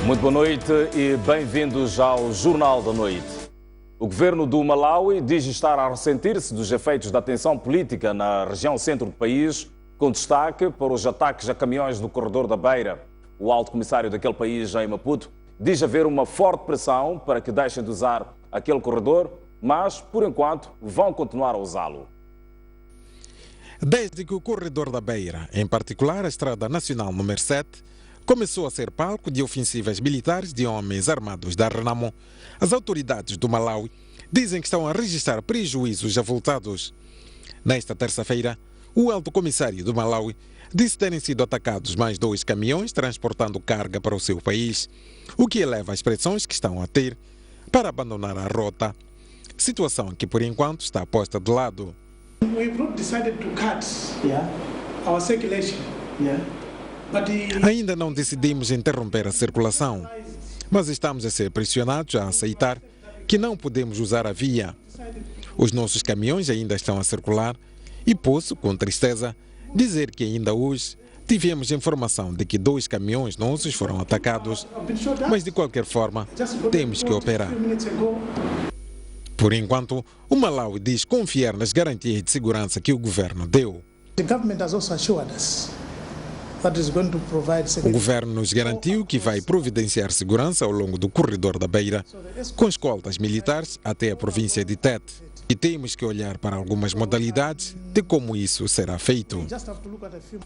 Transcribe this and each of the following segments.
Muito boa noite e bem-vindos ao Jornal da Noite. O governo do Malawi diz estar a ressentir-se dos efeitos da tensão política na região centro do país, com destaque para os ataques a caminhões do corredor da Beira. O alto comissário daquele país, em Maputo, diz haver uma forte pressão para que deixem de usar aquele corredor, mas, por enquanto, vão continuar a usá-lo. Desde que o corredor da Beira, em particular a Estrada Nacional número 7, começou a ser palco de ofensivas militares de homens armados da Renamo, as autoridades do Malawi dizem que estão a registrar prejuízos avultados. Nesta terça-feira, o alto comissário do Malawi disse terem sido atacados mais 2 caminhões transportando carga para o seu país, o que eleva as pressões que estão a ter para abandonar a rota, situação que por enquanto está posta de lado. Ainda não decidimos interromper a circulação, mas estamos a ser pressionados a aceitar que não podemos usar a via. Os nossos caminhões ainda estão a circular e posso, com tristeza, dizer que ainda hoje tivemos informação de que 2 caminhões nossos foram atacados, mas de qualquer forma temos que operar. Por enquanto, o Malawi diz confiar nas garantias de segurança que o governo deu. O governo nos garantiu que vai providenciar segurança ao longo do corredor da Beira, com escoltas militares até a província de Tete. E temos que olhar para algumas modalidades de como isso será feito.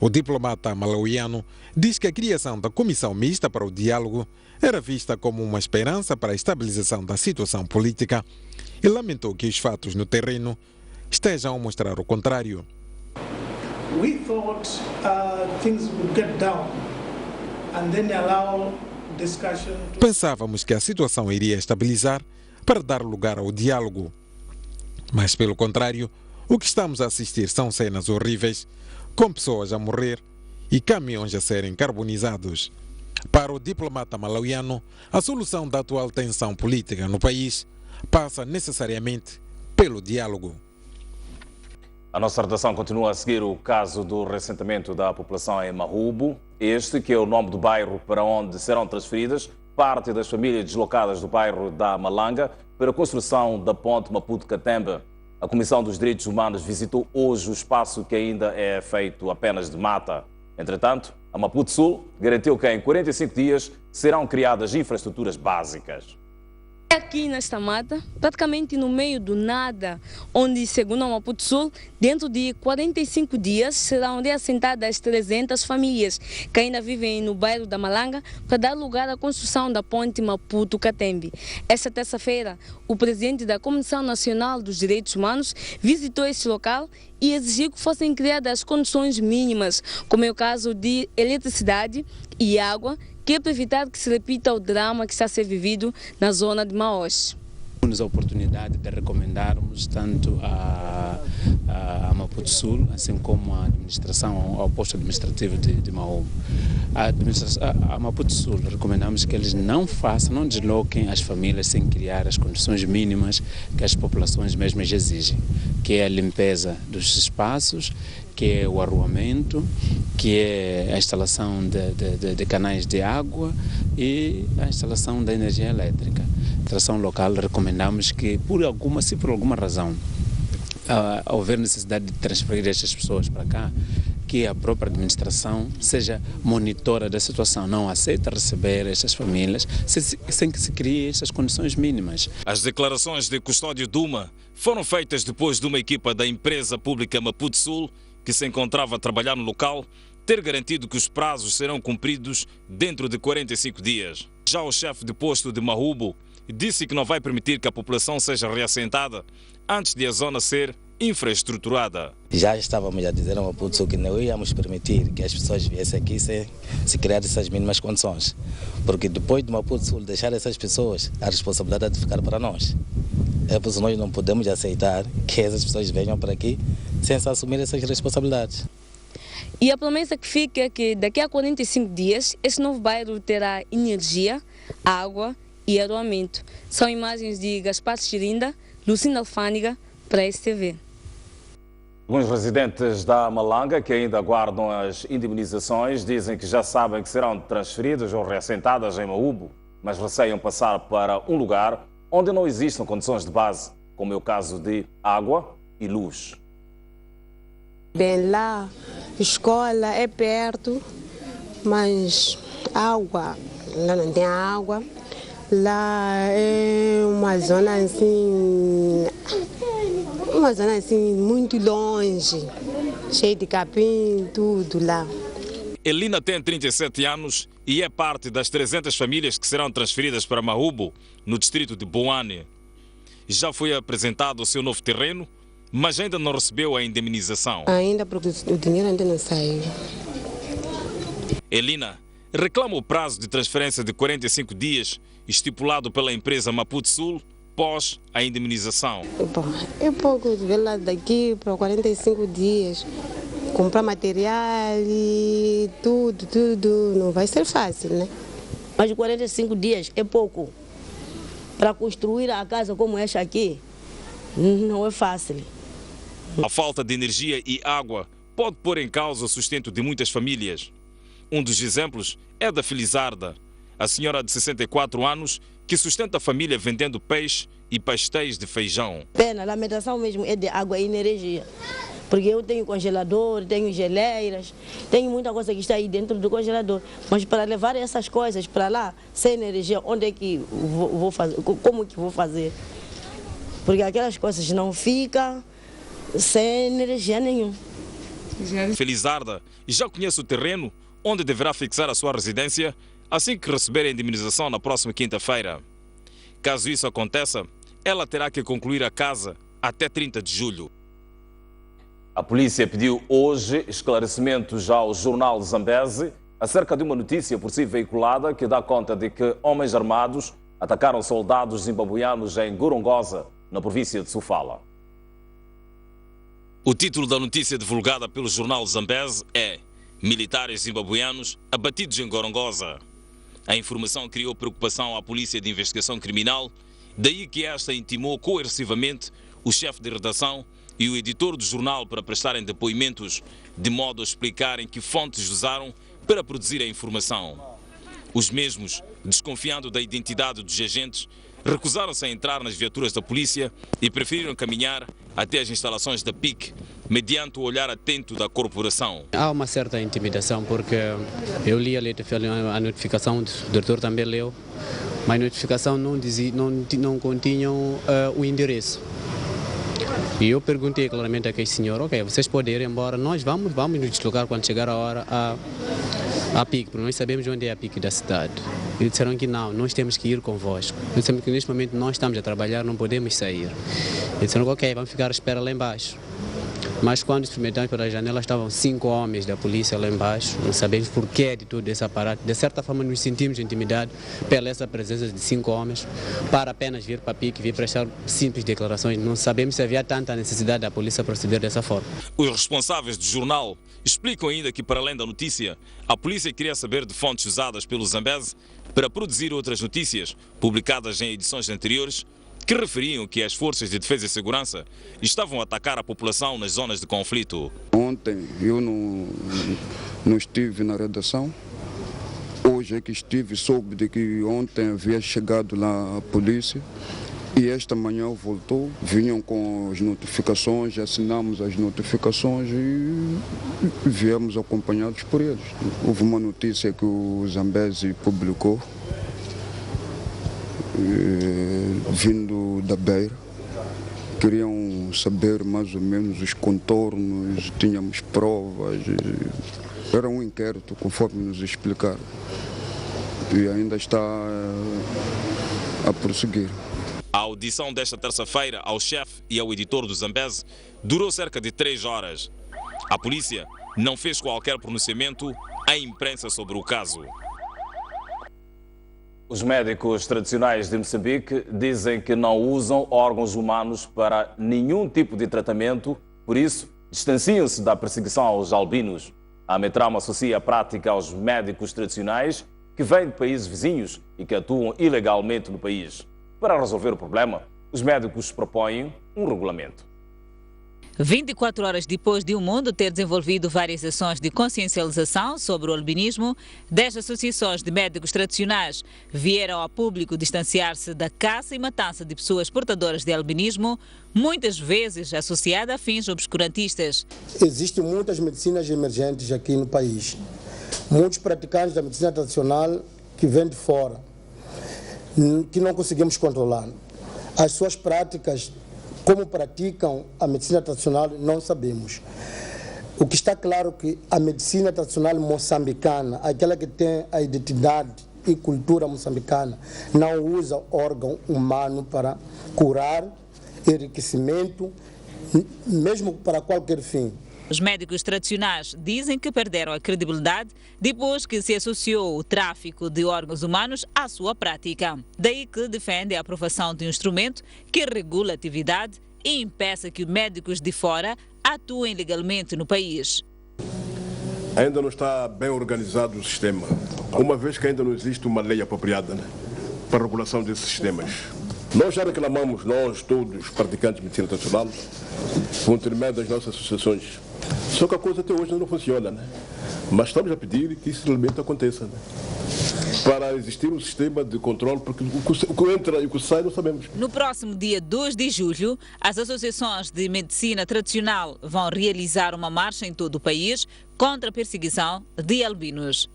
O diplomata malauiano diz que a criação da comissão mista para o diálogo era vista como uma esperança para a estabilização da situação política e lamentou que os fatos no terreno estejam a mostrar o contrário. Pensávamos que a situação iria estabilizar para dar lugar ao diálogo. Mas, pelo contrário, o que estamos a assistir são cenas horríveis, com pessoas a morrer e caminhões a serem carbonizados. Para o diplomata malauiano, a solução da atual tensão política no país passa necessariamente pelo diálogo. A nossa redação continua a seguir o caso do reassentamento da população em Mahubo, este que é o nome do bairro para onde serão transferidas parte das famílias deslocadas do bairro da Malanga para a construção da ponte Maputo-Catembe. A Comissão dos Direitos Humanos visitou hoje o espaço que ainda é feito apenas de mata. Entretanto, a Maputo Sul garantiu que em 45 dias serão criadas infraestruturas básicas. Aqui nesta mata, praticamente no meio do nada, onde, segundo a Maputo Sul, dentro de 45 dias serão reassentadas 300 famílias que ainda vivem no bairro da Malanga para dar lugar à construção da ponte Maputo-Catembe. Esta terça-feira, o presidente da Comissão Nacional dos Direitos Humanos visitou este local e exigiu que fossem criadas condições mínimas, como é o caso de eletricidade e água, que é para evitar que se repita o drama que está a ser vivido na zona de Maós. Temos a oportunidade de recomendarmos tanto a Maputo Sul, assim como a administração, ao posto administrativo de Mahubo. A Maputo Sul recomendamos que eles não desloquem as famílias sem criar as condições mínimas que as populações mesmas exigem, que é a limpeza dos espaços, que é o arruamento, que é a instalação de canais de água e a instalação da energia elétrica. A administração local recomendamos que, se por alguma razão houver necessidade de transferir estas pessoas para cá, que a própria administração seja monitora da situação, não aceita receber estas famílias sem que se criem estas condições mínimas. As declarações de Custódio Duma foram feitas depois de uma equipa da empresa pública Maputo Sul, que se encontrava a trabalhar no local, ter garantido que os prazos serão cumpridos dentro de 45 dias. Já o chefe de posto de Mahubo disse que não vai permitir que a população seja reassentada antes de a zona ser infraestruturada. Já estávamos a dizer a Maputo Sul que não íamos permitir que as pessoas viessem aqui sem se criar essas mínimas condições, porque depois de Maputo Sul deixar essas pessoas, a responsabilidade é de ficar para nós. É por isso que nós não podemos aceitar que essas pessoas venham para aqui sem se assumir essas responsabilidades. E a promessa que fica é que daqui a 45 dias esse novo bairro terá energia, água e arruamento. São imagens de Gaspar Chirinda, Lucinda Alfândega, para a STV. Alguns residentes da Malanga que ainda aguardam as indemnizações dizem que já sabem que serão transferidas ou reassentadas em Maúbo, mas receiam passar para um lugar onde não existam condições de base, como é o caso de água e luz. Bem, lá, escola é perto, mas água, lá não tem água. Lá é uma zona assim muito longe, cheia de capim, tudo lá. Elina tem 37 anos e é parte das 300 famílias que serão transferidas para Maúbo, no distrito de Boane. Já foi apresentado o seu novo terreno, mas ainda não recebeu a indemnização. Ainda, porque o dinheiro ainda não saiu. Elina reclama o prazo de transferência de 45 dias estipulado pela empresa Maputo Sul pós a indemnização. Bom, é pouco de ver lá daqui para 45 dias. Comprar material e tudo, não vai ser fácil, né? Mas 45 dias é pouco. Para construir a casa como esta aqui, não é fácil. A falta de energia e água pode pôr em causa o sustento de muitas famílias. Um dos exemplos é da Felizarda, a senhora de 64 anos que sustenta a família vendendo peixe e pastéis de feijão. Pena, a lamentação mesmo é de água e energia. Porque eu tenho congelador, tenho geleiras, tenho muita coisa que está aí dentro do congelador. Mas para levar essas coisas para lá, sem energia, onde é que vou fazer? Como que vou fazer? Porque aquelas coisas não ficam sem energia nenhuma. Felizarda já conhece o terreno onde deverá fixar a sua residência assim que receber a indemnização na próxima quinta-feira. Caso isso aconteça, ela terá que concluir a casa até 30 de julho. A polícia pediu hoje esclarecimentos ao jornal Zambeze acerca de uma notícia por si veiculada que dá conta de que homens armados atacaram soldados zimbabuianos em Gorongosa, na província de Sofala. O título da notícia divulgada pelo jornal Zambeze é "Militares zimbabuianos abatidos em Gorongosa". A informação criou preocupação à Polícia de Investigação Criminal, daí que esta intimou coercivamente o chefe de redação e o editor do jornal para prestarem depoimentos, de modo a explicarem que fontes usaram para produzir a informação. Os mesmos, desconfiando da identidade dos agentes, recusaram-se a entrar nas viaturas da polícia e preferiram caminhar até as instalações da PIC, mediante o olhar atento da corporação. Há uma certa intimidação, porque eu li a notificação, o diretor também leu, mas a notificação não continha o endereço. E eu perguntei claramente àquele senhor, ok, vocês podem ir embora, nós vamos nos deslocar quando chegar a hora a PIC, porque nós sabemos onde é a PIC da cidade. Eles disseram que não, nós temos que ir convosco. Nós sabemos que neste momento nós estamos a trabalhar, não podemos sair. Eles disseram, ok, vamos ficar à espera lá embaixo. Mas quando experimentamos pela janela, estavam 5 homens da polícia lá embaixo. Não sabemos porquê de todo esse aparato. De certa forma, nos sentimos intimidados pela essa presença de 5 homens para apenas vir para a PIC, vir prestar simples declarações. Não sabemos se havia tanta necessidade da polícia proceder dessa forma. Os responsáveis do jornal explicam ainda que, para além da notícia, a polícia queria saber de fontes usadas pelo Zambeze para produzir outras notícias, publicadas em edições anteriores, que referiam que as forças de defesa e segurança estavam a atacar a população nas zonas de conflito. Ontem eu não estive na redação. Hoje é que estive, soube de que ontem havia chegado lá a polícia e esta manhã voltou. Vinham com as notificações, assinamos as notificações e viemos acompanhados por eles. Houve uma notícia que o Zambeze publicou, vindo da Beira. Queriam saber mais ou menos os contornos, tínhamos provas, era um inquérito conforme nos explicaram e ainda está a prosseguir. A audição desta terça-feira ao chefe e ao editor do Zambeze durou cerca de 3 horas. A polícia não fez qualquer pronunciamento à imprensa sobre o caso. Os médicos tradicionais de Moçambique dizem que não usam órgãos humanos para nenhum tipo de tratamento, por isso distanciam-se da perseguição aos albinos. A Metrama associa a prática aos médicos tradicionais que vêm de países vizinhos e que atuam ilegalmente no país. Para resolver o problema, os médicos propõem um regulamento. 24 horas depois de o mundo ter desenvolvido várias ações de consciencialização sobre o albinismo, 10 associações de médicos tradicionais vieram ao público distanciar-se da caça e matança de pessoas portadoras de albinismo, muitas vezes associada a fins obscurantistas. Existem muitas medicinas emergentes aqui no país. Muitos praticantes da medicina tradicional que vêm de fora, que não conseguimos controlar. As suas práticas, como praticam a medicina tradicional, não sabemos. O que está claro é que a medicina tradicional moçambicana, aquela que tem a identidade e cultura moçambicana, não usa órgão humano para curar, enriquecimento, mesmo para qualquer fim. Os médicos tradicionais dizem que perderam a credibilidade depois que se associou o tráfico de órgãos humanos à sua prática. Daí que defende a aprovação de um instrumento que regula a atividade e impeça que médicos de fora atuem legalmente no país. Ainda não está bem organizado o sistema, uma vez que ainda não existe uma lei apropriada, para a regulação desses sistemas. Nós já reclamamos, nós todos, praticantes de medicina tradicional, por intermédio das nossas associações. Só que a coisa até hoje não funciona, Mas estamos a pedir que isso realmente aconteça, para existir um sistema de controle, porque o que entra e o que sai não sabemos. No próximo dia 2 de julho, as associações de medicina tradicional vão realizar uma marcha em todo o país contra a perseguição de albinos.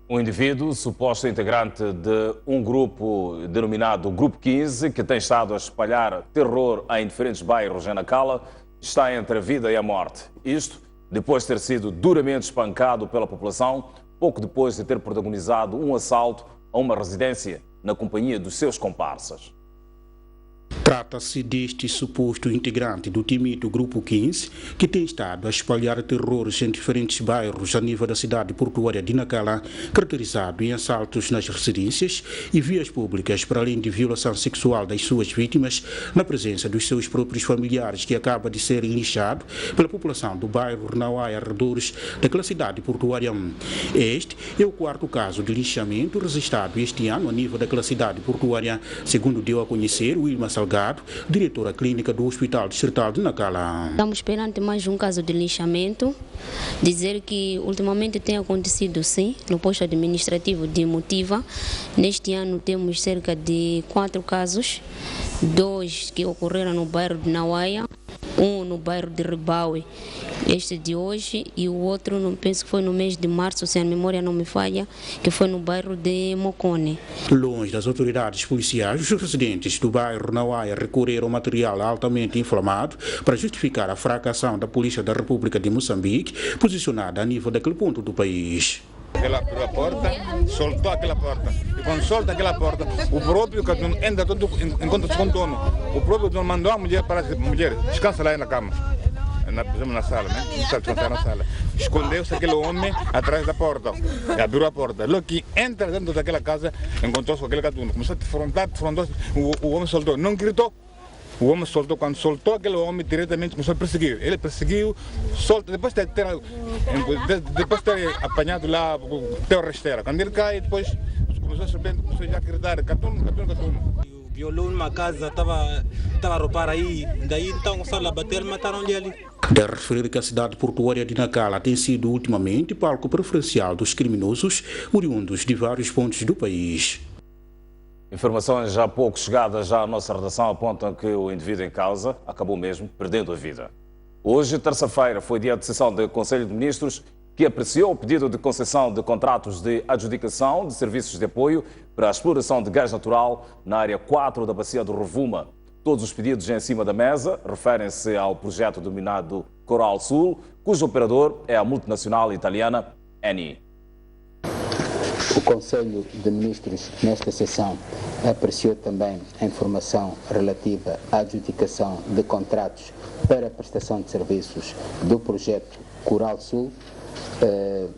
Um indivíduo, suposto integrante de um grupo denominado Grupo 15, que tem estado a espalhar terror em diferentes bairros em Nacala, está entre a vida e a morte. Isto depois de ter sido duramente espancado pela população, pouco depois de ter protagonizado um assalto a uma residência na companhia dos seus comparsas. Trata-se deste suposto integrante do temido Grupo 15, que tem estado a espalhar terrores em diferentes bairros a nível da cidade portuária de Nacala, caracterizado em assaltos nas residências e vias públicas, para além de violação sexual das suas vítimas, na presença dos seus próprios familiares, que acaba de ser lixado pela população do bairro Renauá e arredores daquela cidade portuária. Este é o quarto caso de lixamento registrado este ano a nível daquela cidade portuária, segundo deu a conhecer o Wilma Salgado, diretora clínica do Hospital Distrital de Nacala. Estamos perante mais um caso de lixamento. Dizer que ultimamente tem acontecido, sim, no posto administrativo de Motiva. Neste ano temos cerca de 4 casos, 2 que ocorreram no bairro de Nauaia, um no bairro de Ribaue, este de hoje, e o outro, penso que foi no mês de março, se a memória não me falha, que foi no bairro de Mocone. Longe das autoridades policiais, os residentes do bairro Nauaia recorreram ao material altamente inflamado para justificar a fraca ação da Polícia da República de Moçambique, posicionada a nível daquele ponto do país. Ela abriu a porta, soltou aquela porta. E quando solta aquela porta, o próprio que entra todo encontra-se com o dono. O próprio dono mandou a mulher para a mulher, descansa lá na cama. Na sala, descansar na sala. Escondeu-se aquele homem atrás da porta. E abriu a porta. Logo que entra dentro daquela casa, encontrou-se com aquele gatuno. Começou a defrontar, o homem soltou. Não gritou. O homem soltou, quando soltou aquele homem, diretamente começou a perseguir. Ele perseguiu, solta, depois de ter apanhado lá o teu rasteira. Quando ele cai, depois começou a subir, começou a gritar, gatuno. Violou numa casa, estava a roubar aí, daí então começaram a bater, mataram-lhe ali. De referir que a cidade portuária de Nacala tem sido ultimamente palco preferencial dos criminosos oriundos de vários pontos do país. Informações já há pouco chegadas já à nossa redação apontam que o indivíduo em causa acabou mesmo perdendo a vida. Hoje, terça-feira, foi dia de sessão do Conselho de Ministros, que apreciou o pedido de concessão de contratos de adjudicação de serviços de apoio para a exploração de gás natural na área 4 da bacia do Rovuma. Todos os pedidos em cima da mesa referem-se ao projeto denominado Coral Sul, cujo operador é a multinacional italiana Eni. O Conselho de Ministros, nesta sessão, apreciou também a informação relativa à adjudicação de contratos para a prestação de serviços do projeto Coral Sul,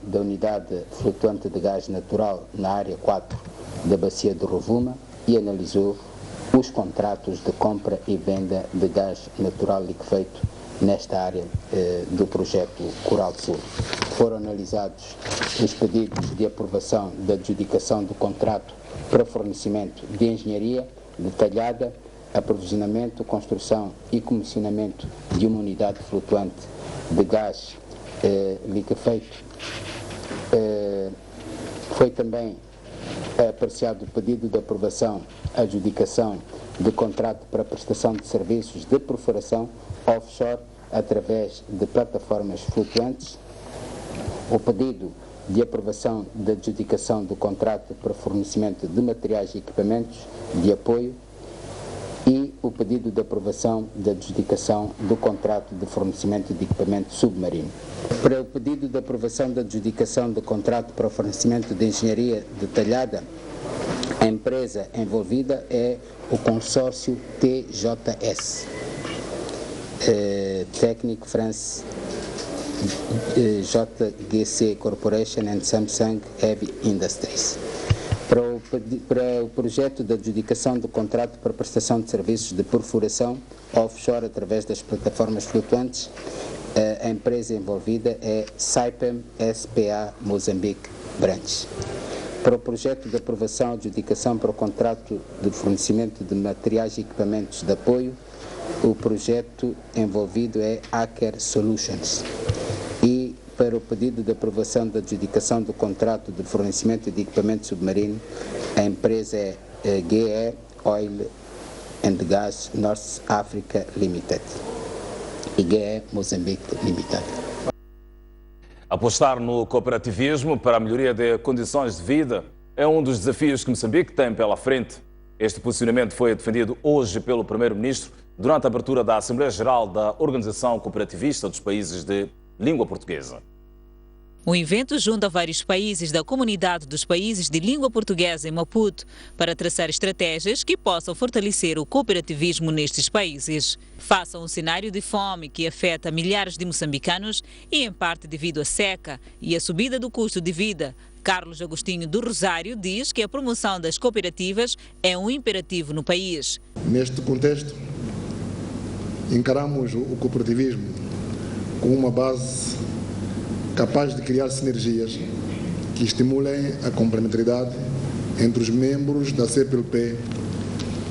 da unidade flutuante de gás natural na área 4 da bacia do Rovuma, e analisou os contratos de compra e venda de gás natural liquefeito nesta área do projeto Coral Sul. Foram analisados os pedidos de aprovação da adjudicação do contrato para fornecimento de engenharia detalhada aprovisionamento, construção e comissionamento de uma unidade flutuante de gás liquefeito. Foi também apreciado o pedido de aprovação, adjudicação de contrato para prestação de serviços de perfuração offshore através de plataformas flutuantes, o pedido de aprovação da adjudicação do contrato para fornecimento de materiais e equipamentos de apoio e o pedido de aprovação da adjudicação do contrato de fornecimento de equipamento submarino. Para o pedido de aprovação da adjudicação do contrato para o fornecimento de engenharia detalhada, a empresa envolvida é o consórcio TJS, Technic France JGC Corporation and Samsung Heavy Industries. Para o projeto de adjudicação do contrato para prestação de serviços de perfuração offshore através das plataformas flutuantes, a empresa envolvida é Saipem S.P.A. Moçambique Branch. Para o projeto de aprovação e adjudicação para o contrato de fornecimento de materiais e equipamentos de apoio, o projeto envolvido é Aker Solutions. E para o pedido de aprovação da adjudicação do contrato de fornecimento de equipamento submarino, a empresa é GE Oil and Gas North Africa Limited e GE Moçambique Limited. Apostar no cooperativismo para a melhoria de condições de vida é um dos desafios que Moçambique tem pela frente. Este posicionamento foi defendido hoje pelo Primeiro-Ministro durante a abertura da Assembleia Geral da Organização Cooperativista dos Países de Língua Portuguesa. O evento junta vários países da comunidade dos países de língua portuguesa em Maputo para traçar estratégias que possam fortalecer o cooperativismo nestes países. Face a um cenário de fome que afeta milhares de moçambicanos e em parte devido à seca e à subida do custo de vida, Carlos Agostinho do Rosário diz que a promoção das cooperativas é um imperativo no país. Neste contexto, encaramos o cooperativismo como uma base capaz de criar sinergias que estimulem a complementaridade entre os membros da CPLP,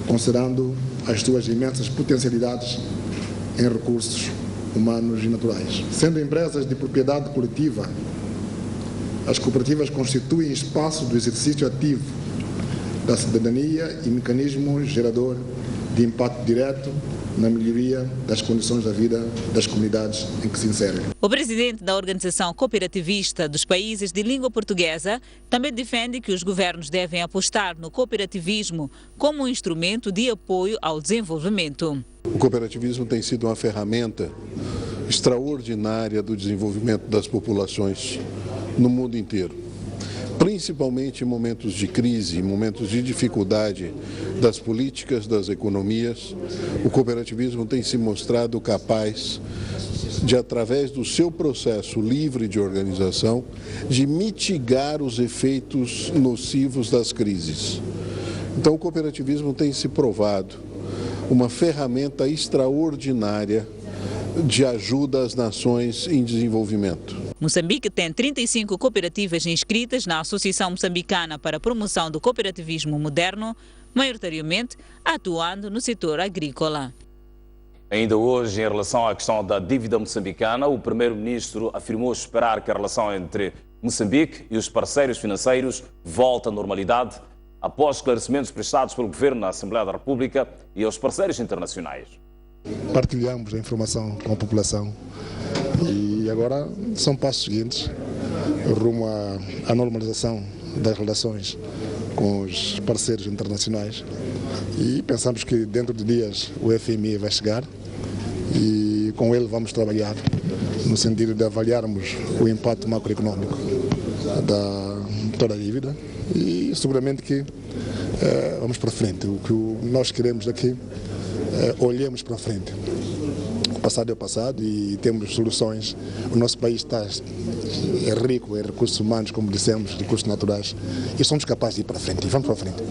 considerando as suas imensas potencialidades em recursos humanos e naturais. Sendo empresas de propriedade coletiva, as cooperativas constituem espaço do exercício ativo da cidadania e mecanismo gerador de impacto direto na melhoria das condições da vida das comunidades em que se inserem. O presidente da Organização Cooperativista dos Países de Língua Portuguesa também defende que os governos devem apostar no cooperativismo como um instrumento de apoio ao desenvolvimento. O cooperativismo tem sido uma ferramenta extraordinária do desenvolvimento das populações no mundo inteiro, principalmente em momentos de crise, em momentos de dificuldade das políticas, das economias. O cooperativismo tem se mostrado capaz de, através do seu processo livre de organização, de mitigar os efeitos nocivos das crises. Então, o cooperativismo tem se provado uma ferramenta extraordinária de ajuda às nações em desenvolvimento. Moçambique tem 35 cooperativas inscritas na Associação Moçambicana para a Promoção do Cooperativismo Moderno, maioritariamente atuando no setor agrícola. Ainda hoje, em relação à questão da dívida moçambicana, o Primeiro-Ministro afirmou esperar que a relação entre Moçambique e os parceiros financeiros volte à normalidade após esclarecimentos prestados pelo Governo na Assembleia da República e aos parceiros internacionais. Partilhamos a informação com a população e agora são passos seguintes rumo à normalização das relações com os parceiros internacionais e pensamos que dentro de dias o FMI vai chegar e com ele vamos trabalhar no sentido de avaliarmos o impacto macroeconômico da toda a dívida e seguramente que vamos para frente. O que nós queremos aqui olhemos para frente. O passado é o passado e temos soluções. O nosso país é rico em recursos humanos, como dissemos, recursos naturais, e somos capazes de ir para frente. E vamos para frente.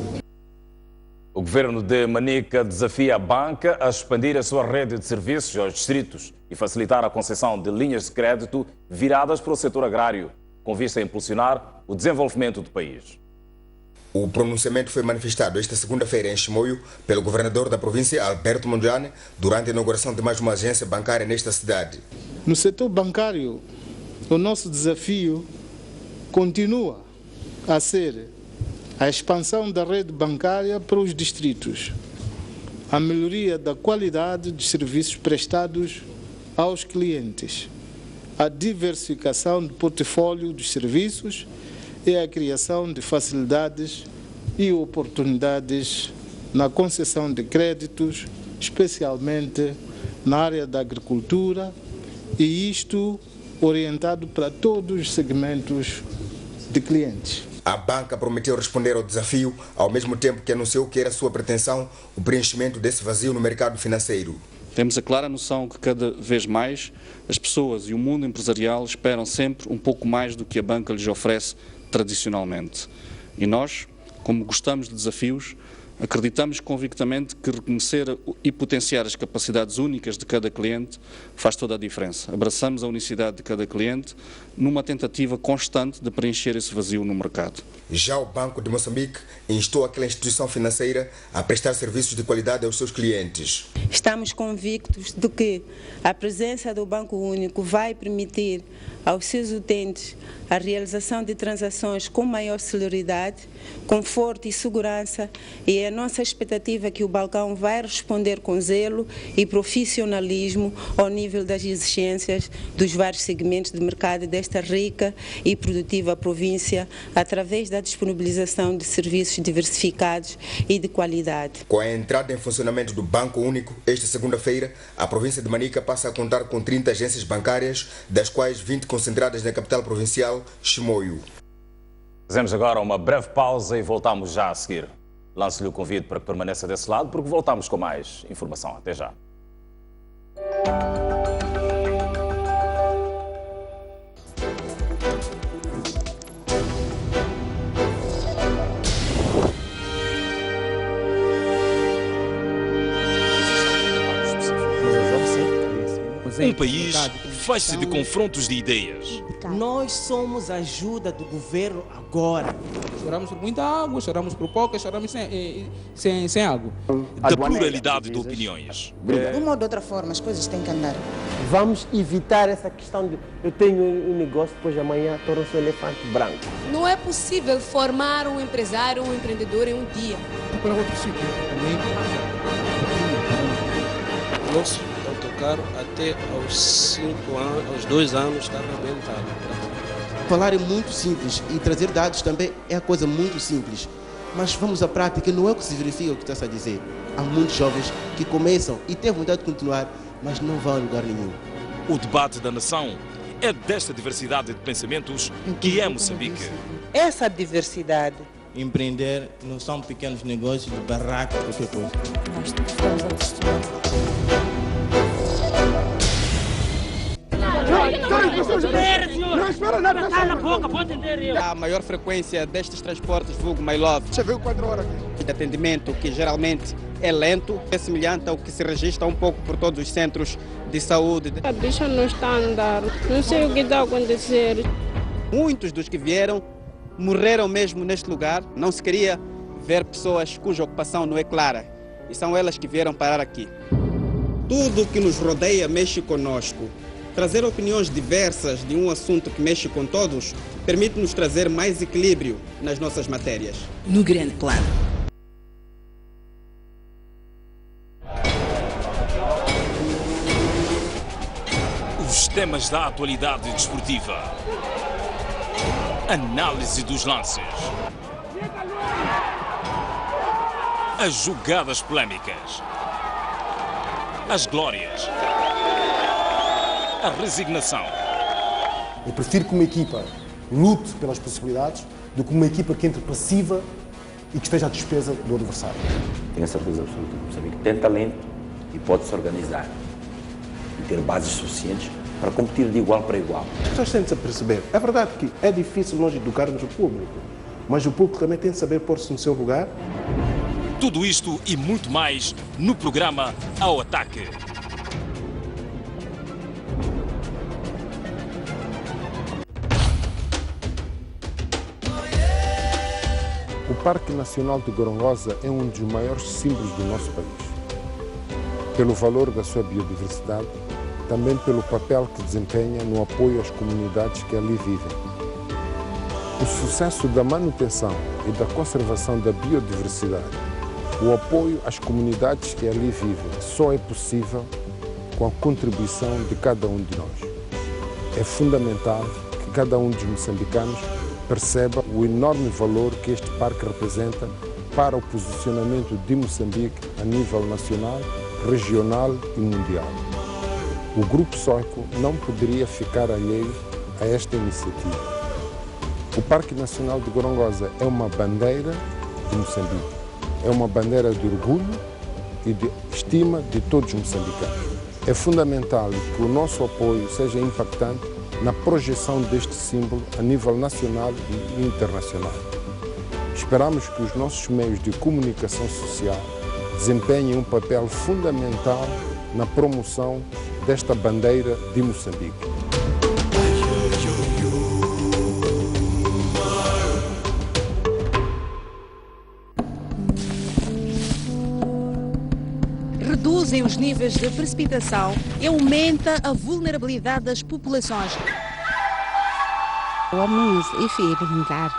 O governo de Manica desafia a banca a expandir a sua rede de serviços aos distritos e facilitar a concessão de linhas de crédito viradas para o setor agrário, com vista a impulsionar o desenvolvimento do país. O pronunciamento foi manifestado esta segunda-feira em Chimoio pelo governador da província, Alberto Mondlane, durante a inauguração de mais uma agência bancária nesta cidade. No setor bancário, o nosso desafio continua a ser a expansão da rede bancária para os distritos, a melhoria da qualidade dos serviços prestados aos clientes, a diversificação do portfólio dos serviços e a criação de facilidades e oportunidades na concessão de créditos, especialmente na área da agricultura, e isto orientado para todos os segmentos de clientes. A banca prometeu responder ao desafio, ao mesmo tempo que anunciou que era sua pretensão o preenchimento desse vazio no mercado financeiro. Temos a clara noção que cada vez mais as pessoas e o mundo empresarial esperam sempre um pouco mais do que a banca lhes oferece tradicionalmente. E nós, como gostamos de desafios, acreditamos convictamente que reconhecer e potenciar as capacidades únicas de cada cliente faz toda a diferença. Abraçamos a unicidade de cada cliente numa tentativa constante de preencher esse vazio no mercado. Já o Banco de Moçambique instou aquela instituição financeira a prestar serviços de qualidade aos seus clientes. Estamos convictos de que a presença do Banco Único vai permitir aos seus utentes a realização de transações com maior celeridade, conforto e segurança, e é a nossa expectativa é que o balcão vai responder com zelo e profissionalismo ao nível das exigências dos vários segmentos de mercado desta rica e produtiva província, através da disponibilização de serviços diversificados e de qualidade. Com a entrada em funcionamento do Banco Único, esta segunda-feira, a província de Manica passa a contar com 30 agências bancárias, das quais 20 concentradas na capital provincial, Chimoio. Fazemos agora uma breve pausa e voltamos já a seguir. Lance-lhe o convite para que permaneça desse lado, porque voltamos com mais informação. Até já. Um país faz-se de confrontos de ideias. Nós somos a ajuda do governo agora. Choramos por muita água, choramos por pouca, choramos sem água. Da pluralidade de opiniões. De uma ou de outra forma, as coisas têm que andar. Vamos evitar essa questão de eu tenho um negócio, depois de amanhã torna-se um elefante branco. Não é possível formar um empresário, um empreendedor em um dia. Para outro sítio também. Nosso autocarro até aos 5 anos, aos 2 anos está arrebentado. Falar é muito simples e trazer dados também é a coisa muito simples. Mas vamos à prática, não é o que se verifica o que está a dizer. Há muitos jovens que começam e têm vontade de continuar, mas não vão a lugar nenhum. O debate da nação é desta diversidade de pensamentos que é Moçambique. Essa diversidade. Empreender não são pequenos negócios de barraca, qualquer coisa. A maior frequência destes transportes, vulgo My Love. Você viu 4 horas aqui. De atendimento que geralmente é lento, é semelhante ao que se registra um pouco por todos os centros de saúde. A bicha não está a andar, não sei o que está a acontecer. Muitos dos que vieram morreram mesmo neste lugar. Não se queria ver pessoas cuja ocupação não é clara. E são elas que vieram parar aqui. Tudo que nos rodeia mexe conosco. Trazer opiniões diversas de um assunto que mexe com todos permite-nos trazer mais equilíbrio nas nossas matérias. No grande plano. Os temas da atualidade desportiva. Análise dos lances. As jogadas polémicas. As glórias. A resignação. Eu prefiro que uma equipa lute pelas possibilidades do que uma equipa que entre passiva e que esteja à despesa do adversário. Tenho a certeza absoluta que Moçambique tem talento e pode se organizar e ter bases suficientes para competir de igual para igual. As pessoas têm de se perceber. É verdade que é difícil nós educarmos o público, mas o público também tem de saber pôr-se no seu lugar. Tudo isto e muito mais no programa Ao Ataque. O Parque Nacional de Gorongosa é um dos maiores símbolos do nosso país. Pelo valor da sua biodiversidade, também pelo papel que desempenha no apoio às comunidades que ali vivem. O sucesso da manutenção e da conservação da biodiversidade, o apoio às comunidades que ali vivem, só é possível com a contribuição de cada um de nós. É fundamental que cada um dos moçambicanos perceba o enorme valor que este parque representa para o posicionamento de Moçambique a nível nacional, regional e mundial. O Grupo Soico não poderia ficar alheio a esta iniciativa. O Parque Nacional de Gorongosa é uma bandeira de Moçambique, é uma bandeira de orgulho e de estima de todos os moçambicanos. É fundamental que o nosso apoio seja impactante na projeção deste símbolo a nível nacional e internacional. Esperamos que os nossos meios de comunicação social desempenhem um papel fundamental na promoção desta bandeira de Moçambique. Reduzem os níveis de precipitação e aumenta a vulnerabilidade das populações. Vamos enfrentar.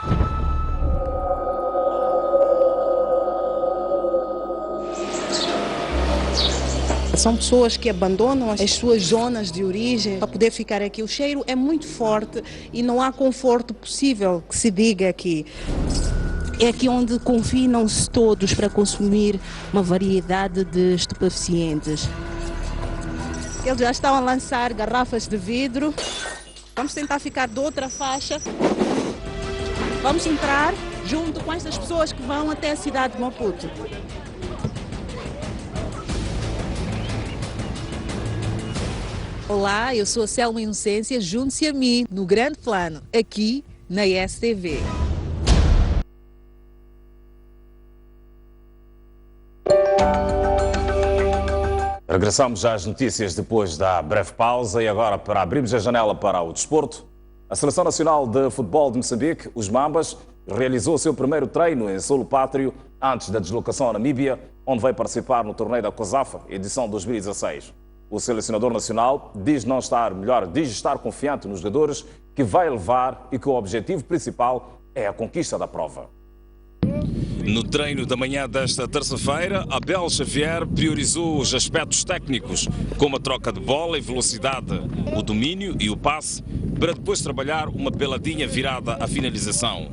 São pessoas que abandonam as suas zonas de origem para poder ficar aqui. O cheiro é muito forte e não há conforto possível que se diga aqui. É aqui onde confinam-se todos para consumir uma variedade de estupefacientes. Eles já estão a lançar garrafas de vidro. Vamos tentar ficar de outra faixa. Vamos entrar junto com estas pessoas que vão até a cidade de Maputo. Olá, eu sou a Selma Inocência, junte-se a mim no Grande Plano, aqui na STV. Regressamos às notícias depois da breve pausa e agora para abrirmos a janela para o desporto. A Seleção Nacional de Futebol de Moçambique, os Mambas, realizou o seu primeiro treino em solo pátrio antes da deslocação à Namíbia, onde vai participar no torneio da COSAFA, edição 2016. O selecionador nacional diz estar confiante nos jogadores que vai levar e que o objetivo principal é a conquista da prova. No treino da manhã desta terça-feira, Abel Xavier priorizou os aspectos técnicos, como a troca de bola e velocidade, o domínio e o passe, para depois trabalhar uma peladinha virada à finalização.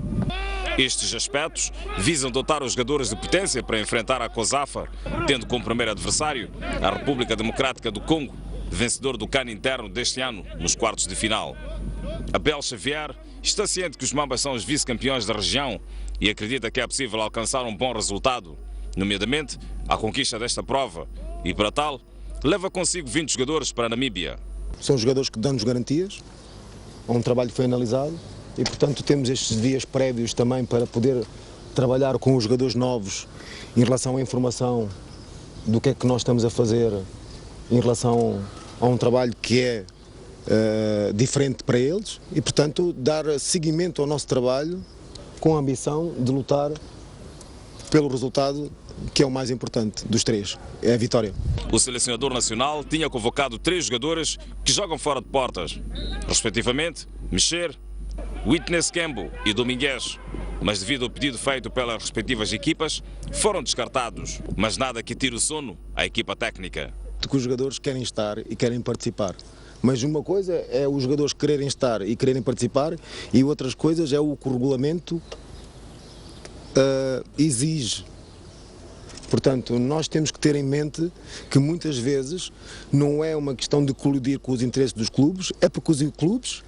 Estes aspectos visam dotar os jogadores de potência para enfrentar a COSAFA, tendo como primeiro adversário a República Democrática do Congo, vencedor do CAN interno deste ano, nos quartos de final. Abel Xavier está ciente que os Mambas são os vice-campeões da região e acredita que é possível alcançar um bom resultado, nomeadamente a conquista desta prova, e para tal, leva consigo 20 jogadores para a Namíbia. São jogadores que dão-nos garantias, um trabalho que foi analisado e, portanto, temos estes dias prévios também para poder trabalhar com os jogadores novos em relação à informação do que é que nós estamos a fazer em relação a um trabalho que é diferente para eles e, portanto, dar seguimento ao nosso trabalho com a ambição de lutar pelo resultado que é o mais importante dos três, é a vitória. O selecionador nacional tinha convocado 3 jogadores que jogam fora de portas, respectivamente Mexer, Witness Kembo e Domingues, mas devido ao pedido feito pelas respectivas equipas, foram descartados, mas nada que tire o sono à equipa técnica. Que os jogadores querem estar e querem participar. Mas uma coisa é os jogadores quererem estar e quererem participar e outras coisas é o que o regulamento exige. Portanto, nós temos que ter em mente que muitas vezes não é uma questão de colidir com os interesses dos clubes, é porque os clubes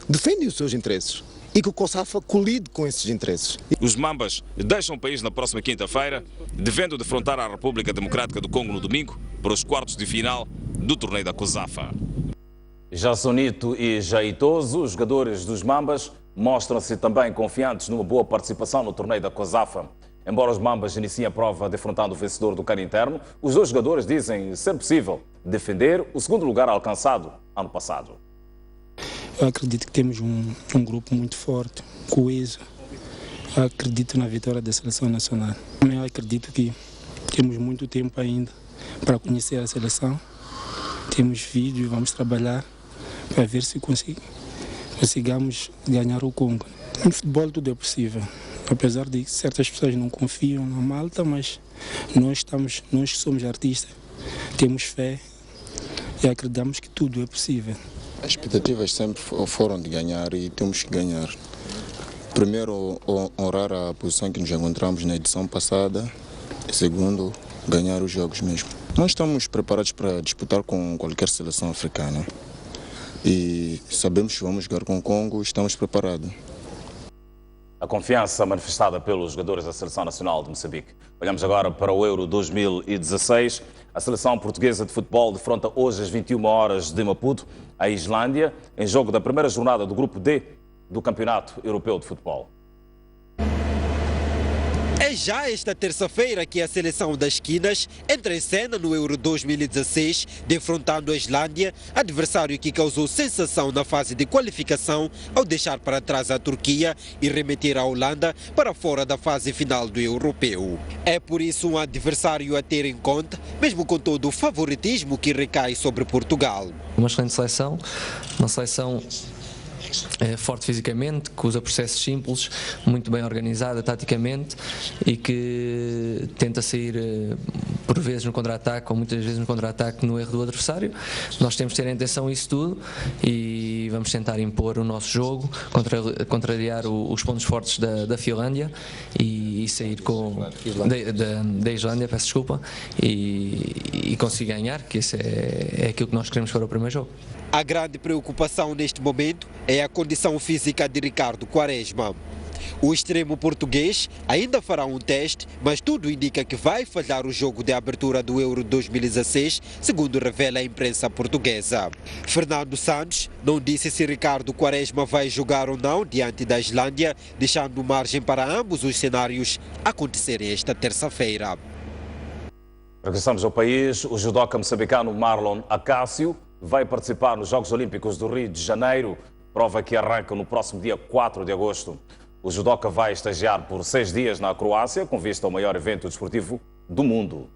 defendem os seus interesses e que o COSAFA colide com esses interesses. Os Mambas deixam o país na próxima quinta-feira, devendo defrontar a República Democrática do Congo no domingo para os quartos de final do torneio da COSAFA. Já Sonito e Jaitoso, os jogadores dos Mambas, mostram-se também confiantes numa boa participação no torneio da COSAFA. Embora os Mambas iniciem a prova defrontando o vencedor do CAN interno, os dois jogadores dizem ser possível defender o segundo lugar alcançado ano passado. Eu acredito que temos um grupo muito forte, coeso, acredito na vitória da seleção nacional. Eu acredito que temos muito tempo ainda para conhecer a seleção. Temos vídeo, vamos trabalhar para ver se consigamos ganhar o Congo. No futebol tudo é possível, apesar de certas pessoas não confiam na Malta, mas nós que somos artistas, temos fé e acreditamos que tudo é possível. As expectativas sempre foram de ganhar e temos que ganhar. Primeiro, honrar a posição que nos encontramos na edição passada e segundo, ganhar os jogos mesmo. Nós estamos preparados para disputar com qualquer seleção africana e sabemos que vamos jogar com o Congo e estamos preparados. A confiança manifestada pelos jogadores da Seleção Nacional de Moçambique. Olhamos agora para o Euro 2016. A seleção portuguesa de futebol defronta hoje às 21 horas de Maputo, a Islândia, em jogo da primeira jornada do Grupo D do Campeonato Europeu de Futebol. É já esta terça-feira que a seleção das Quinas entra em cena no Euro 2016, defrontando a Islândia, adversário que causou sensação na fase de qualificação ao deixar para trás a Turquia e remeter a Holanda para fora da fase final do Europeu. É por isso um adversário a ter em conta, mesmo com todo o favoritismo que recai sobre Portugal. Uma excelente seleção, uma seleção forte fisicamente, que usa processos simples, muito bem organizada taticamente e que tenta sair por vezes no contra-ataque ou muitas vezes no contra-ataque no erro do adversário. Nós temos de ter em atenção isso tudo e vamos tentar impor o nosso jogo, contrariar os pontos fortes da Finlândia e sair da Islândia, peço desculpa, e conseguir ganhar, que isso é aquilo que nós queremos para o primeiro jogo. A grande preocupação neste momento é a condição física de Ricardo Quaresma. O extremo português ainda fará um teste, mas tudo indica que vai falhar o jogo de abertura do Euro 2016, segundo revela a imprensa portuguesa. Fernando Santos não disse se Ricardo Quaresma vai jogar ou não diante da Islândia, deixando margem para ambos os cenários acontecerem esta terça-feira. Regressamos ao país. O judoca moçambicano Marlon Acácio vai participar nos Jogos Olímpicos do Rio de Janeiro, prova que arranca no próximo dia 4 de agosto. O judoca vai estagiar por 6 dias na Croácia, com vista ao maior evento desportivo do mundo.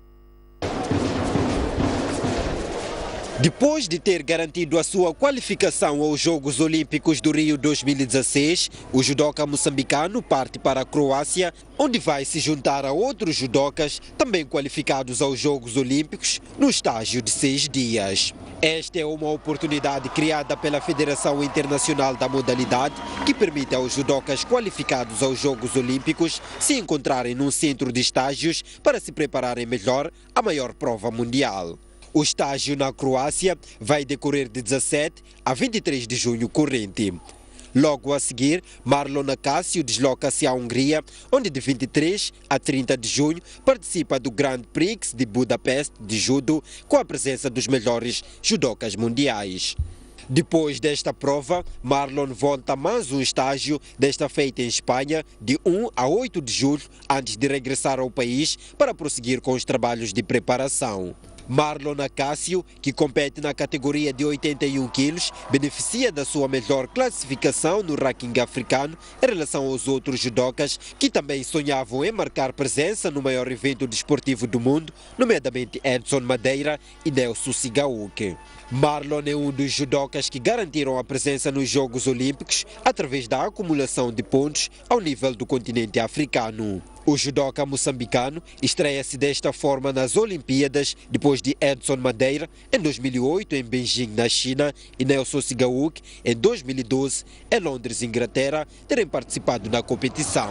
Depois de ter garantido a sua qualificação aos Jogos Olímpicos do Rio 2016, o judoca moçambicano parte para a Croácia, onde vai se juntar a outros judocas também qualificados aos Jogos Olímpicos no estágio de 6 dias. Esta é uma oportunidade criada pela Federação Internacional da Modalidade, que permite aos judocas qualificados aos Jogos Olímpicos se encontrarem num centro de estágios para se prepararem melhor à maior prova mundial. O estágio na Croácia vai decorrer de 17 a 23 de junho corrente. Logo a seguir, Marlon Acácio desloca-se à Hungria, onde de 23 a 30 de junho participa do Grand Prix de Budapeste de judo, com a presença dos melhores judocas mundiais. Depois desta prova, Marlon volta a mais um estágio, desta feita em Espanha, de 1 a 8 de julho, antes de regressar ao país para prosseguir com os trabalhos de preparação. Marlon Acácio, que compete na categoria de 81 quilos, beneficia da sua melhor classificação no ranking africano em relação aos outros judocas que também sonhavam em marcar presença no maior evento desportivo do mundo, nomeadamente Edson Madeira e Nelson Sigaúke. Marlon é um dos judocas que garantiram a presença nos Jogos Olímpicos através da acumulação de pontos ao nível do continente africano. O judoca moçambicano estreia-se desta forma nas Olimpíadas depois de Edson Madeira em 2008 em Beijing, na China, e Nelson Sigaúke em 2012 em Londres, Inglaterra, terem participado na competição.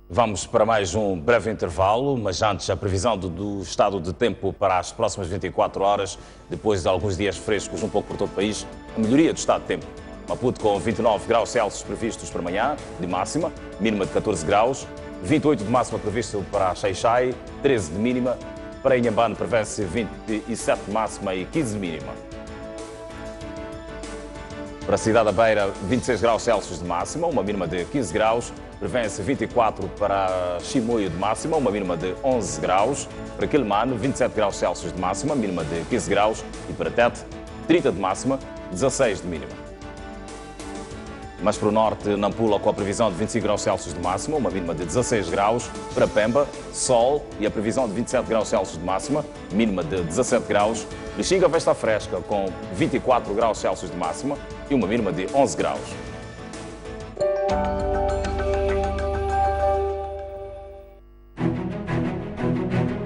Vamos para mais um breve intervalo, mas antes a previsão do estado de tempo para as próximas 24 horas, depois de alguns dias frescos um pouco por todo o país, a melhoria do estado de tempo. Maputo com 29 graus Celsius previstos para amanhã, de máxima, mínima de 14 graus, 28 de máxima previsto para Xai-Xai, 13 de mínima, para Inhambane prevê-se 27 de máxima e 15 de mínima. Para a cidade da Beira, 26 graus Celsius de máxima, uma mínima de 15 graus, prevê-se 24 para Chimoio de máxima, uma mínima de 11 graus, para Quelimane, 27 graus Celsius de máxima, mínima de 15 graus, e para Tete, 30 de máxima, 16 de mínima. Mas para o norte, Nampula com a previsão de 25 graus Celsius de máxima, uma mínima de 16 graus. Para Pemba, sol e a previsão de 27 graus Celsius de máxima, mínima de 17 graus. Lixinga vai estar fresca com 24 graus Celsius de máxima e uma mínima de 11 graus.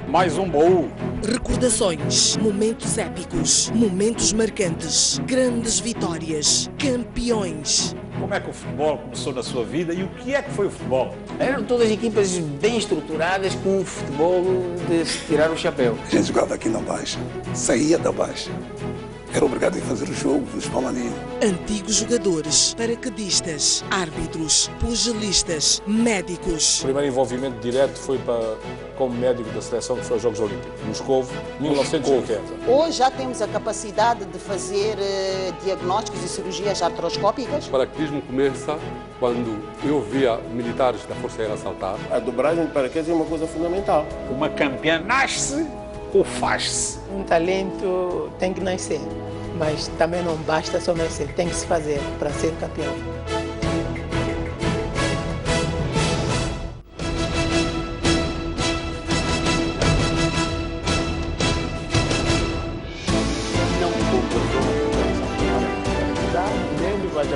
Mais um baú. Recordações, momentos épicos, momentos marcantes, grandes vitórias, campeões. Como é que o futebol começou na sua vida e o que é que foi o futebol? Eram todas equipas bem estruturadas com um futebol de se tirar o chapéu. A gente jogava aqui na Baixa, saía da Baixa. Era obrigado a fazer o jogo dos palmaninhos. Antigos jogadores, paraquedistas, árbitros, pugilistas, médicos. O primeiro envolvimento direto foi como médico da seleção que foi aos Jogos Olímpicos. Moscovo, 1980. Hoje já temos a capacidade de fazer diagnósticos e cirurgias artroscópicas. O paraquedismo começa quando eu via militares da Força Aérea saltar. A dobragem de paraquedas é uma coisa fundamental. Uma campeã nasce ou faz-se? Um talento tem que nascer, mas também não basta só nascer, tem que se fazer para ser campeão.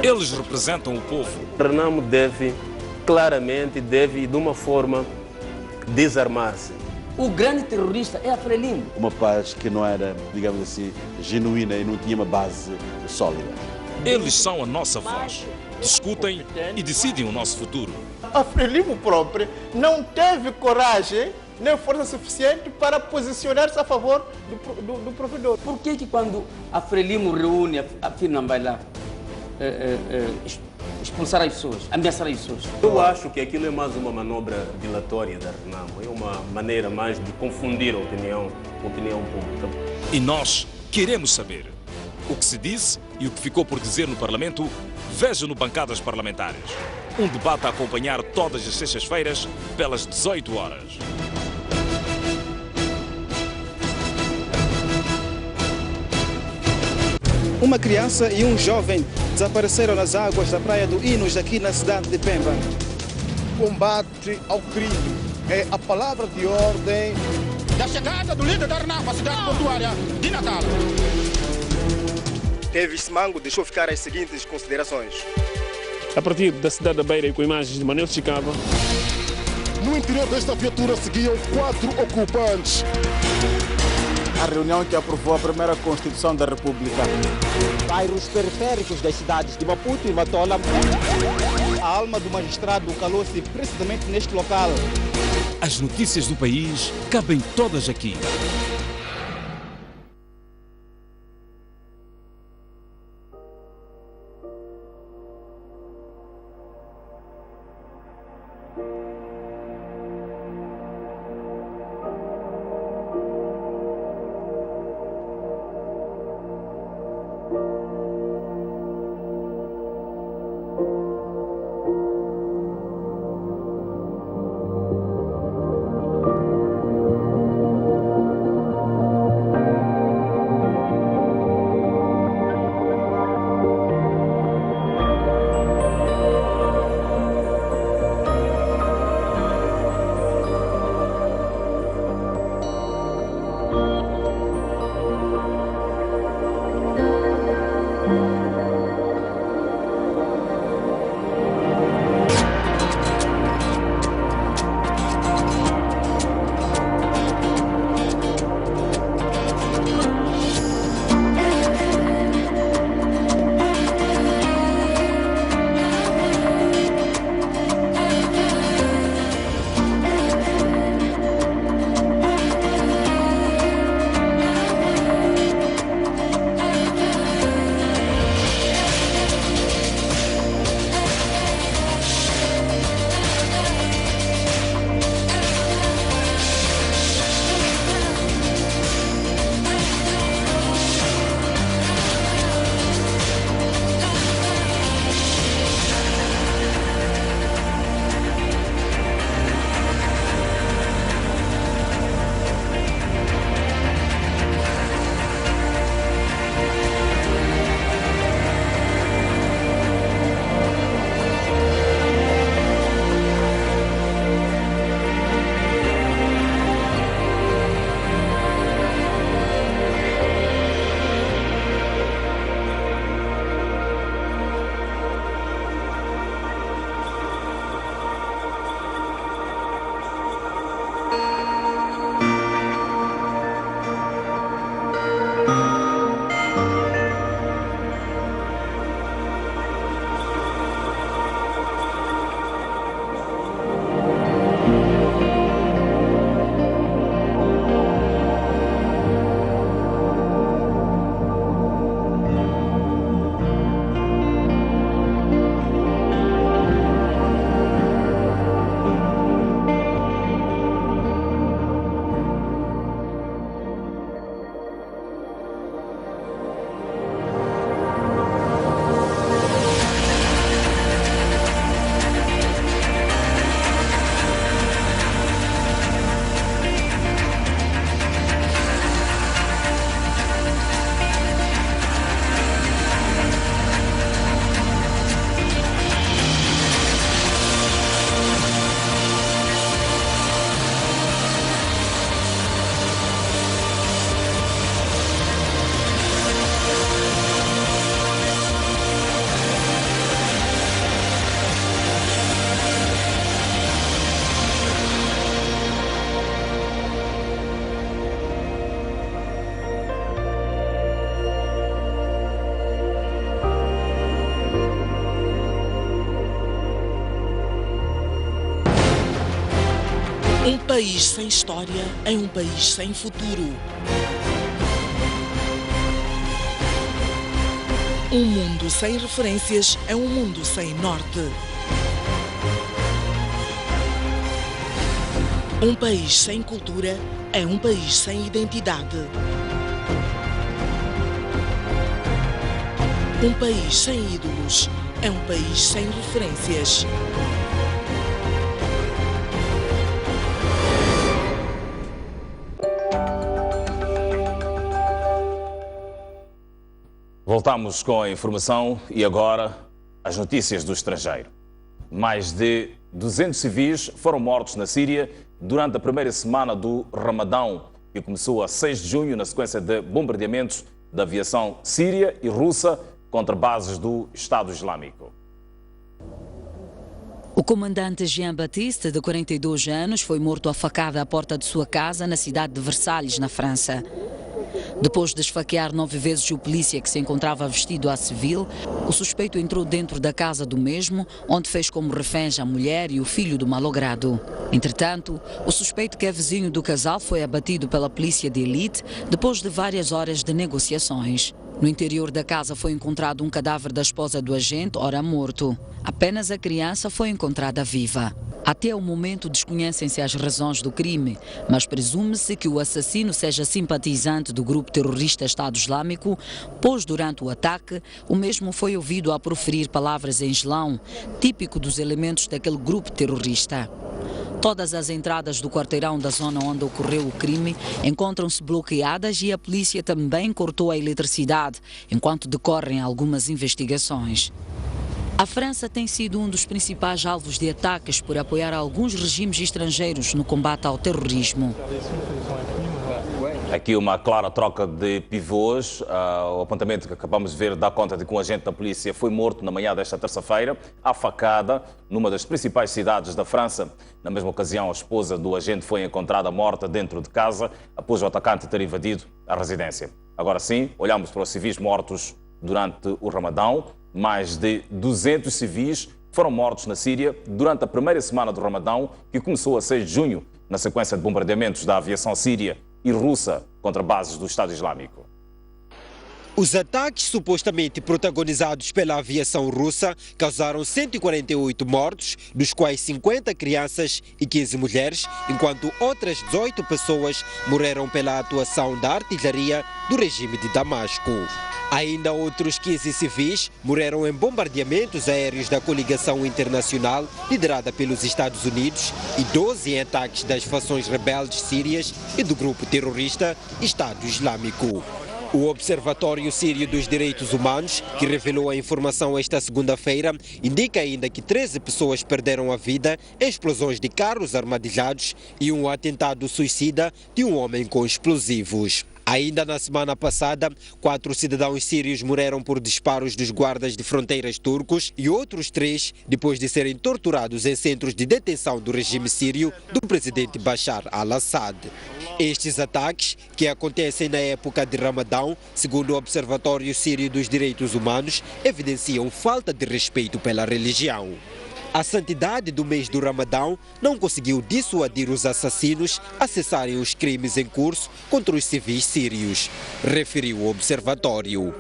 Eles representam o povo. Renamo deve de uma forma desarmar-se. O grande terrorista é a Frelimo. Uma paz que não era, digamos assim, genuína e não tinha uma base sólida. Eles são a nossa voz. Discutem e decidem o nosso futuro. A Frelimo própria não teve coragem nem força suficiente para posicionar-se a favor do provedor. Por que quando a Frelimo reúne a FINAM vai lá expulsar as pessoas, ameaçar as pessoas? Eu acho que aquilo é mais uma manobra dilatória da Renamo, é uma maneira mais de confundir a opinião pública. E nós queremos saber o que se disse e o que ficou por dizer no Parlamento. Veja no Bancadas Parlamentares. Um debate a acompanhar todas as sextas-feiras pelas 18 horas. Uma criança e um jovem desapareceram nas águas da praia do Inos, aqui na cidade de Pemba. Combate ao crime é a palavra de ordem da chegada do líder da Renamo à cidade portuária de Natal. Teves Mango deixou ficar as seguintes considerações. A partir da cidade da Beira e com imagens de Manuel Chicava. No interior desta viatura seguiam 4 ocupantes. A reunião que aprovou a primeira Constituição da República. Bairros periféricos das cidades de Maputo e Matola. A alma do magistrado calou-se precisamente neste local. As notícias do país cabem todas aqui. Um país sem história é um país sem futuro. Um mundo sem referências é um mundo sem norte. Um país sem cultura é um país sem identidade. Um país sem ídolos é um país sem referências. Voltamos com a informação e agora as notícias do estrangeiro. Mais de 200 civis foram mortos na Síria durante a primeira semana do Ramadão, que começou a 6 de junho na sequência de bombardeamentos da aviação síria e russa contra bases do Estado Islâmico. O comandante Jean-Baptiste, de 42 anos, foi morto a facada à porta de sua casa na cidade de Versalhes, na França. Depois de esfaquear 9 vezes o polícia que se encontrava vestido a civil, o suspeito entrou dentro da casa do mesmo, onde fez como reféns a mulher e o filho do malogrado. Entretanto, o suspeito, que é vizinho do casal, foi abatido pela polícia de elite depois de várias horas de negociações. No interior da casa foi encontrado um cadáver da esposa do agente, ora morto. Apenas a criança foi encontrada viva. Até o momento desconhecem-se as razões do crime, mas presume-se que o assassino seja simpatizante do grupo terrorista Estado Islâmico, pois durante o ataque o mesmo foi ouvido a proferir palavras em islão, típico dos elementos daquele grupo terrorista. Todas as entradas do quarteirão da zona onde ocorreu o crime encontram-se bloqueadas e a polícia também cortou a eletricidade, enquanto decorrem algumas investigações. A França tem sido um dos principais alvos de ataques por apoiar alguns regimes estrangeiros no combate ao terrorismo. Aqui uma clara troca de pivôs. O apontamento que acabamos de ver dá conta de que um agente da polícia foi morto na manhã desta terça-feira, à facada, numa das principais cidades da França. Na mesma ocasião, a esposa do agente foi encontrada morta dentro de casa, após o atacante ter invadido a residência. Agora sim, olhamos para os civis mortos durante o Ramadão. Mais de 200 civis foram mortos na Síria durante a primeira semana do Ramadão, que começou a 6 de junho, na sequência de bombardeamentos da aviação síria e russa contra bases do Estado Islâmico. Os ataques supostamente protagonizados pela aviação russa causaram 148 mortos, dos quais 50 crianças e 15 mulheres, enquanto outras 18 pessoas morreram pela atuação da artilharia do regime de Damasco. Ainda outros 15 civis morreram em bombardeamentos aéreos da coligação internacional liderada pelos Estados Unidos e 12 em ataques das fações rebeldes sírias e do grupo terrorista Estado Islâmico. O Observatório Sírio dos Direitos Humanos, que revelou a informação esta segunda-feira, indica ainda que 13 pessoas perderam a vida em explosões de carros armadilhados e um atentado suicida de um homem com explosivos. Ainda na semana passada, 4 cidadãos sírios morreram por disparos dos guardas de fronteiras turcos e outros 3 depois de serem torturados em centros de detenção do regime sírio do presidente Bashar al-Assad. Estes ataques, que acontecem na época de Ramadão, segundo o Observatório Sírio dos Direitos Humanos, evidenciam falta de respeito pela religião. A santidade do mês do Ramadão não conseguiu dissuadir os assassinos a cessarem os crimes em curso contra os civis sírios, referiu o observatório.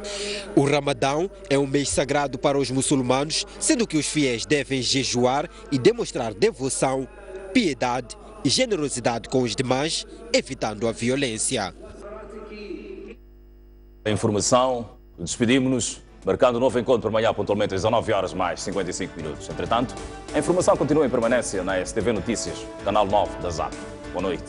O Ramadão é um mês sagrado para os muçulmanos, sendo que os fiéis devem jejuar e demonstrar devoção, piedade e generosidade com os demais, evitando a violência. A informação, despedimos-nos. Marcando um novo encontro para amanhã, pontualmente às 19 horas mais 55 minutos. Entretanto, a informação continua em permanência na STV Notícias, canal 9 da ZAP. Boa noite.